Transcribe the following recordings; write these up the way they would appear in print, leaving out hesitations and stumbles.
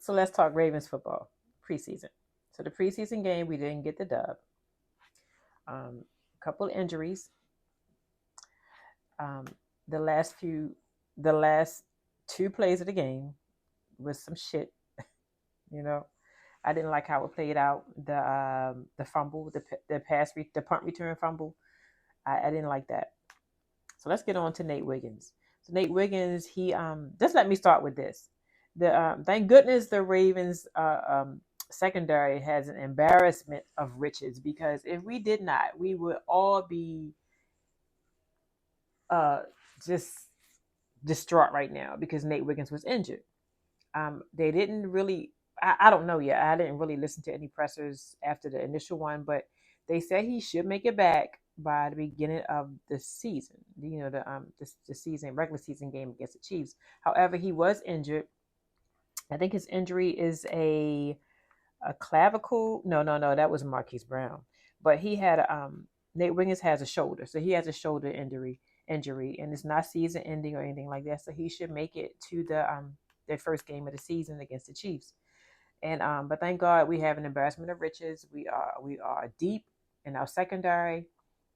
So let's talk Ravens football preseason. So the preseason game, we didn't get the dub. A couple of injuries. Um, the last few, the last two plays of the game was some shit. You know, I didn't like how it played out. The fumble, the punt return fumble. I didn't like that. So let's get on to Nate Wiggins. So Nate Wiggins, he just let me start with this. The thank goodness the Ravens secondary has an embarrassment of riches, because if we did not, we would all be uh just distraught right now because Nate Wiggins was injured. They didn't really. I don't know yet. I didn't really listen to any pressers after the initial one, but they said he should make it back by the beginning of the season. The season regular season game against the Chiefs. However, he was injured. I think his injury is a clavicle. No. That was Marquise Brown, but he had Nate Wiggins has a shoulder, so he has a shoulder injury, and it's not season ending or anything like that. So he should make it to their first game of the season against the Chiefs. And but thank God we have an embarrassment of riches. We are deep in our secondary.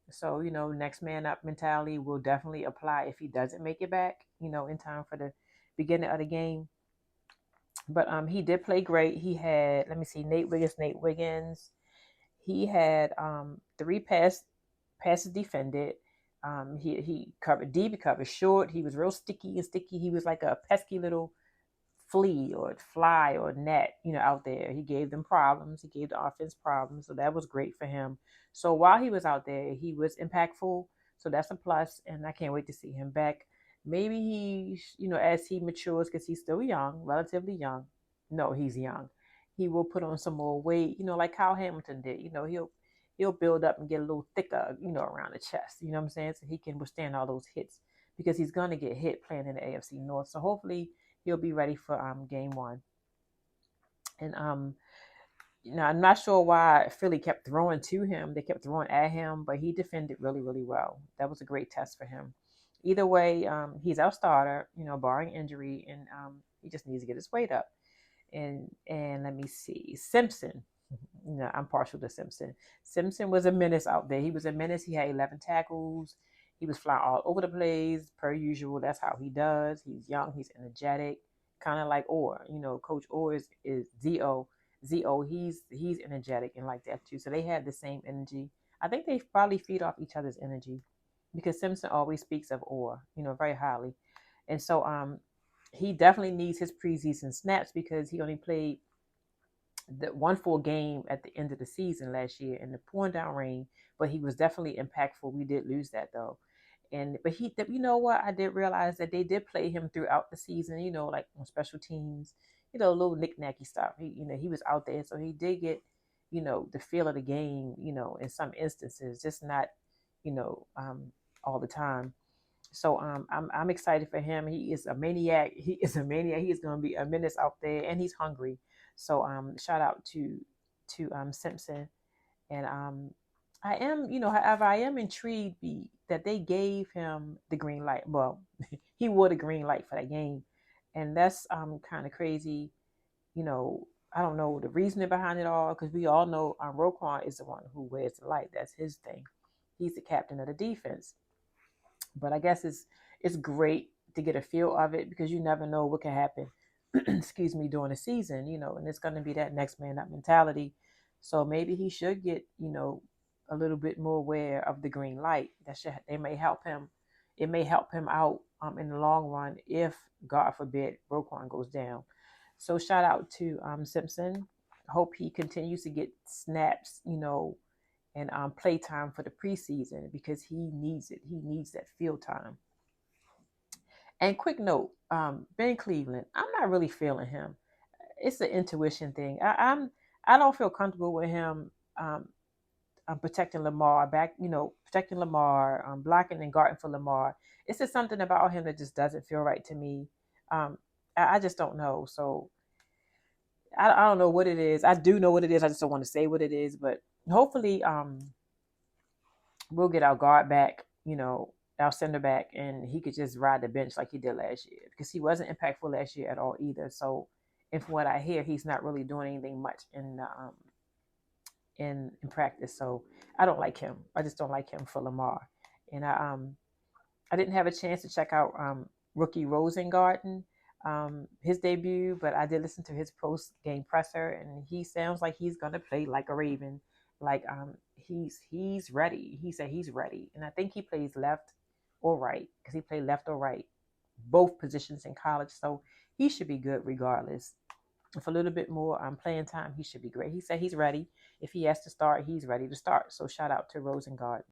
So, next man up mentality will definitely apply if he doesn't make it back, in time for the beginning of the game. But he did play great. He had, let me see, Nate Wiggins. He had three passes defended. He covered deep, he covered short. He was real sticky and sticky. He was like a pesky little flea or fly or net, out there. He gave them problems. He gave the offense problems. So that was great for him. So while he was out there, he was impactful. So that's a plus, and I can't wait to see him back. Maybe he, as he matures, because he's still young, relatively young. No, he's young. He will put on some more weight, like Kyle Hamilton did. He'll build up and get a little thicker, around the chest. You know what I'm saying? So he can withstand all those hits, because he's gonna get hit playing in the AFC North. So hopefully he'll be ready for game one. And I'm not sure why Philly kept throwing to him. They kept throwing at him, but he defended really, really well. That was a great test for him. Either way, he's our starter, barring injury, and he just needs to get his weight up. And let me see, Simpson. I'm partial to Simpson. Simpson was a menace out there. He was a menace. He had 11 tackles. He was flying all over the place, per usual. That's how he does. He's young. He's energetic, kind of like Orr. Coach Orr is Z-O. Z-O, he's energetic and like that too. So they had the same energy. I think they probably feed off each other's energy, because Simpson always speaks of Orr, very highly. And so he definitely needs his preseason snaps, because he only played the one full game at the end of the season last year in the pouring down rain, but he was definitely impactful. We did lose that though. But you know what? I did realize that they did play him throughout the season, like on special teams, little knick-knacky stuff. He was out there, so he did get, the feel of the game, in some instances, just not, all the time. So I'm excited for him. He is a maniac. He is a maniac. He is going to be a menace out there, and he's hungry. So shout out to Simpson. And however, I am intrigued that they gave him the green light. Well, he wore the green light for that game, and that's kind of crazy. I don't know the reasoning behind it all, because we all know Roquan is the one who wears the light. That's his thing. He's the captain of the defense. But I guess it's great to get a feel of it, because you never know what can happen. Excuse me, during the season, and it's going to be that next man up mentality. So maybe he should get, a little bit more aware of the green light. It may help him. It may help him out in the long run if, God forbid, Roquan goes down. So shout out to Simpson. Hope he continues to get snaps, and play time for the preseason, because he needs it. He needs that field time. And quick note, Ben Cleveland, I'm not really feeling him. It's an intuition thing. I don't feel comfortable with him protecting Lamar protecting Lamar, blocking and guarding for Lamar. It's just something about him that just doesn't feel right to me. I just don't know. So I don't know what it is. I do know what it is. I just don't want to say what it is. But hopefully, we'll get our guard back, our center back, and he could just ride the bench like he did last year, because he wasn't impactful last year at all either. So and from what I hear, he's not really doing anything much in practice. So I don't like him. I just don't like him for Lamar. And I didn't have a chance to check out rookie Rosengarten, his debut, but I did listen to his post game presser, and he sounds like he's gonna play like a Raven. Like he's ready. He said he's ready, and I think he plays left or right because he played left or right, both positions in college. So he should be good regardless. With a little bit more playing time, he should be great. He said he's ready. If he has to start, he's ready to start. So shout out to Rosengard.